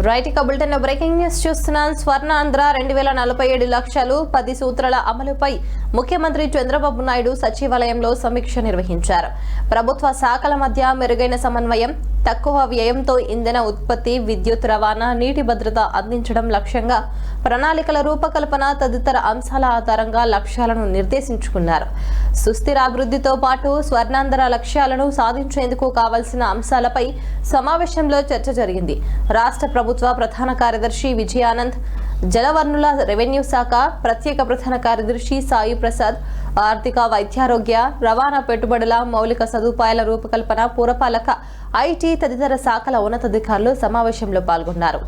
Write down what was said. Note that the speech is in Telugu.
రైట్ ఇక బులెటిన్ బ్రేకింగ్ న్యూస్ చూస్తున్నాం. స్వర్ణాంధ్ర 2047 లక్ష్యాలు 10 సూత్రాల అమలుపై ముఖ్యమంత్రి చంద్రబాబు నాయుడు సచివాలయంలో సమీక్ష నిర్వహించారు. ప్రభుత్వ శాఖల మధ్య మెరుగైన సమన్వయం, తక్కువ వ్యయంతో ఇంధన ఉత్పత్తి, విద్యుత్ రవాణా, నీటి భద్రత అందించడం లక్ష్యంగా ప్రణాళికల రూపకల్పన తదితర అంశాల ఆధారంగా లక్ష్యాలను నిర్దేశించుకున్నారు. సుస్థిర అభివృద్ధితో పాటు స్వర్ణాంధ్ర లక్ష్యాలను సాధించేందుకు కావాల్సిన అంశాలపై సమావేశంలో చర్చ జరిగింది. రాష్ట్ర ప్రభుత్వ ప్రధాన కార్యదర్శి విజయానంద్, జలవనరుల రెవెన్యూ శాఖ ప్రత్యేక ప్రధాన కార్యదర్శి సాయి ప్రసాద్, ఆర్థిక, వైద్యారోగ్య, రవాణా, పెట్టుబడుల, మౌలిక సదుపాయాల రూపకల్పన, పురపాలక, ఐటీ తదితర శాఖల ఉన్నతాధికారులు సమావేశంలో పాల్గొన్నారు.